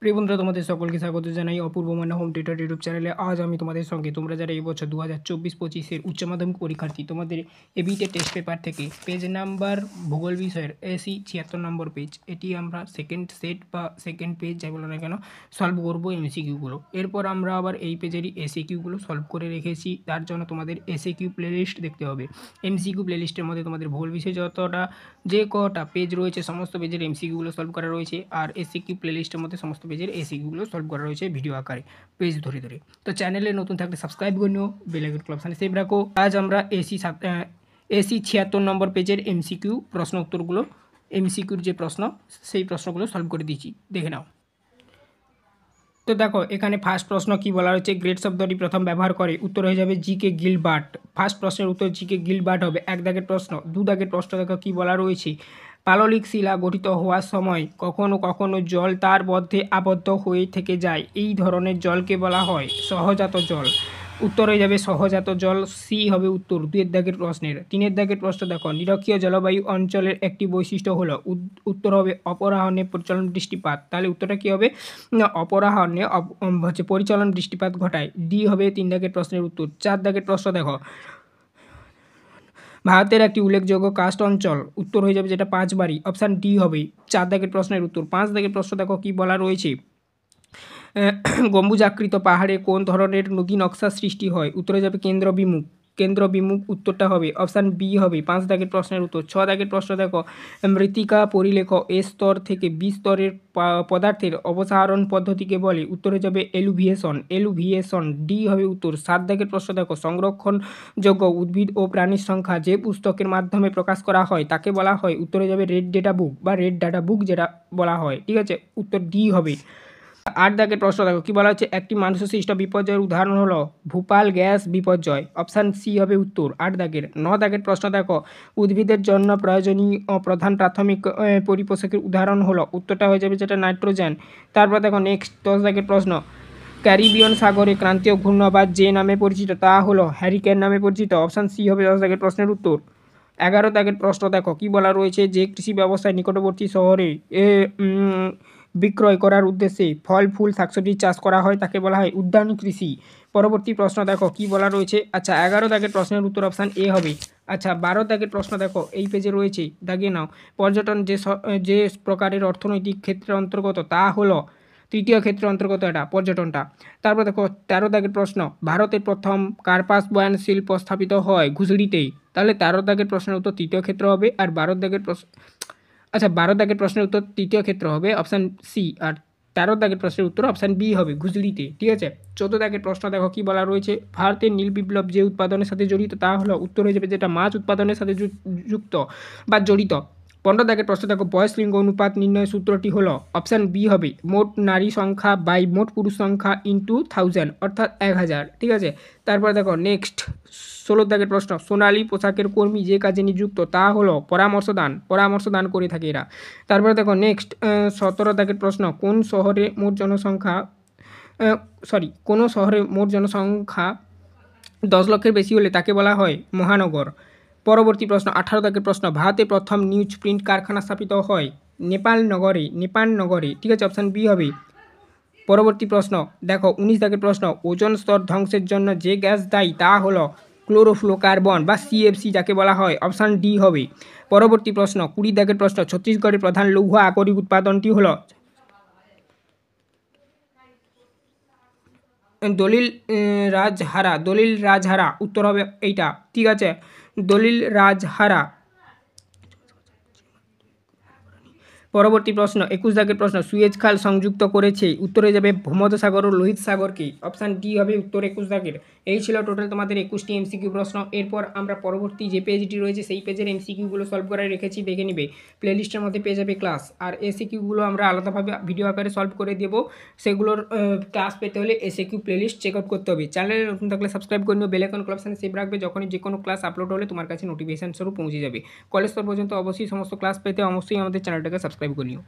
প্রিয় বন্ধুরা, তোমাদের সকলকে স্বাগত জানাই অপূর্ব মান্না হোম টিউটর ইউটিউব চ্যানেলে। আজ আমি তোমাদের সঙ্গে তোমরা যারা এই বছর 2024-25 উচ্চ মাধ্যমিক পরীক্ষার্থী, তোমাদের এবিটে টেস্ট পেপার থেকে পেজ নাম্বার ভূগোল বিষয়ের 76 নম্বর পেজ, এটি আমরা সেকেন্ড সেট বা সেকেন্ড পেজ যাই বলো না কেন সলভ করবো এমসিকিউগুলো। এরপর আমরা আবার এই পেজেরই এসিকিউগুলো সলভ করে রেখেছি। তার জন্য তোমাদের এসিকিউ প্লেলিস্ট দেখতে হবে। এমসিকিউ প্লেলিস্টের মধ্যে তোমাদের ভূগোল বিষয়ে যতটা যে কটা পেজ রয়েছে সমস্ত পেজের এমসিকিউগুলো সলভ করা রয়েছে, আর এসিকিউ প্লেলিস্টের মধ্যে সমস্ত পেজের এসিকিউগুলো সলভ করা রয়েছে ভিডিও আকারে পেজ ধরে ধরে। তো চ্যানেলে নতুন থাকলে সাবস্ক্রাইব করে নিও, বেল আইকন অপশানে সেভ রাখো। আজ আমরা এসি 76 নম্বর পেজের এমসিকিউ প্রশ্ন উত্তরগুলো, এমসিকিউর যে প্রশ্ন সেই প্রশ্নগুলো সলভ করে দিচ্ছি, দেখে নাও। তো দেখো এখানে ফার্স্ট প্রশ্ন কি বলা হয়েছে, গ্রেট শব্দটি প্রথম ব্যবহার করে, উত্তর হয়ে যাবে জি.কে. গিলবার্ট। ফার্স্ট প্রশ্নের উত্তর জি.কে. গিলবার্ট হবে। এক দাগের প্রশ্ন। দু দাগের প্রশ্ন দেখো কি বলা রয়েছে, পাললিক শিলা গঠিত হওয়ার সময় কখনো কখনো জল তার মধ্যে আবদ্ধ হয়ে থেকে যায়, এই ধরনের জলকে বলা হয় সহজাত জল। উত্তর হয়ে যাবে সহজাত জল, সি হবে উত্তর দুয়ের দাগের প্রশ্নের। তিনের দাগের প্রশ্ন দেখো, নিরক্ষীয় জলবায়ু অঞ্চলের একটি বৈশিষ্ট্য হলো, উত্তর হবে অপরাহ্নে পরিচালন বৃষ্টিপাত। তাহলে উত্তরটা কী হবে, অপরাহ্নে হচ্ছে পরিচালন বৃষ্টিপাত ঘটায়, ডি হবে তিন দাগের প্রশ্নের উত্তর। চার দাগের প্রশ্ন দেখো, ভারতের একটি উল্লেখযোগ্য কাস্ট অঞ্চল, উত্তর হয়ে যাবে যেটা পাঁচবাড়ি, অপশান ডি হবে চার দাগের প্রশ্নের উত্তর। পাঁচ দাগের প্রশ্ন দেখো কি বলা রয়েছে, গম্বুজাকৃত পাহাড়ে কোন ধরনের নদী নকশা সৃষ্টি হয়, উত্তরে যাবে কেন্দ্রবিমুখ। কেন্দ্রবিমুখ উত্তরটা হবে অপশান বি হবে পাঁচ দাগের প্রশ্নের উত্তর। ছ দাগের প্রশ্ন দেখো, মৃত্তিকা পরিলেখ এ স্তর থেকে বি স্তরের পদার্থের অপসারণ পদ্ধতিকে বলে, উত্তরে যাবে এলুভিয়েশন। এলুভিয়েশন, ডি হবে উত্তর। সাত দাগের প্রশ্ন দেখো, সংরক্ষণযোগ্য উদ্ভিদ ও প্রাণীর সংখ্যা যে পুস্তকের মাধ্যমে প্রকাশ করা হয় তাকে বলা হয়, উত্তরে যাবে রেড ডেটা বুক বা রেড ডাটা বুক যেটা বলা হয়, ঠিক আছে, উত্তর ডি হবে। আট দাগের প্রশ্ন দেখো কি বলা হচ্ছে, একটি মানুষ সৃষ্ট বিপর্যয়ের উদাহরণ হলো ভূপাল গ্যাস বিপর্যয়, অপশান সি হবে উত্তর আট দাগের। ন দাগের প্রশ্ন দেখো, উদ্ভিদের জন্য প্রয়োজনীয় প্রধান প্রাথমিক পরিপোষকের উদাহরণ হলো, উত্তরটা হয়ে যাবে যেটা নাইট্রোজেন। তারপর দেখো নেক্সট 10 দাগের প্রশ্ন, ক্যারিবিয়ান সাগরে ক্রান্তীয় ঘূর্ণাবাত যে নামে পরিচিত তা হলো হ্যারিকেন নামে পরিচিত, অপশান সি হবে 10 দাগের প্রশ্নের উত্তর। 11 দাগের প্রশ্ন দেখো কি বলা রয়েছে, যে কৃষি ব্যবস্থায় নিকটবর্তী শহরে বিক্রয় করার উদ্দেশ্যে ফল ফুল শাকসবজির চাষ করা হয় তাকে বলা হয় উদ্যান কৃষি। পরবর্তী প্রশ্ন দেখো কি বলা রয়েছে, আচ্ছা 11 দাগের প্রশ্নের উত্তর অপশান এ হবে। আচ্ছা 12 দাগের প্রশ্ন দেখো এই পেজে রয়েছে, দাগিয়ে নাও। পর্যটন যে প্রকারের অর্থনৈতিক ক্ষেত্রের অন্তর্গত তা হলো, তৃতীয় ক্ষেত্রের অন্তর্গত এটা পর্যটনটা। তারপর দেখো 13 দাগের প্রশ্ন, ভারতের প্রথম কার্পাস বয়ান শিল্প স্থাপিত হয় ঘুষড়িতেই, তাহলে 13 দাগের প্রশ্নের উত্তর তৃতীয় ক্ষেত্র হবে। আর 12 দাগের প্রশ্ন, আচ্ছা 12 দাগের প্রশ্নের উত্তর তৃতীয় ক্ষেত্র হবে অপশান সি, আর 13 দাগের প্রশ্নের উত্তর অপশান বি হবে ঘুষড়িতে, ঠিক আছে। 14 দাগের প্রশ্ন দেখো কি বলা রয়েছে, ভারতের নীল বিপ্লব যে উৎপাদনের সাথে জড়িত তা হলো, উত্তর হয়ে যাবে যেটা মাছ উৎপাদনের সাথে যুক্ত বা জড়িত। 15 দাগের প্রশ্ন দেখো, বয়স লিঙ্গ অনুপাত নির্ণয়ের সূত্রটি হলো, অপশান বি হবে মোট নারী সংখ্যা বাই মোট পুরুষ সংখ্যা ইন্টু 1000, অর্থাৎ 1000, ঠিক আছে। তারপর দেখো নেক্সট 16 দাগের প্রশ্ন, সোনালী পোশাকের কর্মী যে কাজে নিযুক্ত তা হলো পরামর্শ দান করে থাকে এরা। তারপরে দেখো নেক্সট 17 দাগের প্রশ্ন, কোন শহরে মোট জনসংখ্যা 10 লক্ষের বেশি হলে তাকে বলা হয় মহানগর। পরবর্তী প্রশ্ন 18 দাগের প্রশ্ন, ভারতে প্রথম নিউজ প্রিন্ট কারখানা স্থাপিত হয় নেপাল নগরে, ঠিক আছে, অপশান বি হবে। পরবর্তী প্রশ্ন দেখো 19 দাগের প্রশ্ন, ওজোন স্তর ধ্বংসের জন্য যে গ্যাস দায়ী তা হলো ক্লোরোফ্লোরকার্বন বা সিএফসি যাকে বলা হয়, অপশান ডি হবে। পরবর্তী প্রশ্ন 20 দাগের প্রশ্ন, ছত্তিশগড়ের প্রধান লৌহ আকরিক উৎপাদনটি হলো দলিল রাজহারা, উত্তর হবে এইটা, ঠিক আছে, দলিল রাজহারা। পরবর্তী প্রশ্ন 21 দাগের প্রশ্ন, সুয়েজ খাল সংযুক্ত করেছে, উত্তরে যাবে ভূমধ্যসাগর ও লোহিত সাগরকে, অপশান ডি হবে উত্তর 21 দাগের। এই ছিল টোটাল তোমাদের 21টি এমসিকিউ প্রশ্ন। এরপর আমরা পরবর্তী যে পেজটি রয়েছে সেই পেজের এমসিকিউগুলো সলভ করে রেখেছি, দেখে নিবে। প্লেলিস্টের মধ্যে পেয়ে যাবে ক্লাস, আর এসিকিউগুলো আমরা আলাদাভাবে ভিডিও আকারে সলভ করে দেবো। সেগুলোর ক্লাস পেতে হলে এসিকিউ প্লেলিস্ট চেক আউট করতে হবে। চ্যানেলে নতুন থাকলে সাবস্ক্রাইব করে নিও, বেল আইকন অপশানে সেভ রাখবে, যখনই যে কোনো ক্লাস আপলোড হলে তোমার কাছে নোটিফিকেশন স্বরূপ পৌঁছে যাবে। কলেজ স্তর পর্যন্ত অবশ্যই সমস্ত ক্লাস পেতে অবশ্যই আমাদের চ্যানেলটাকে সাবস্ক্রাইব করে নিও।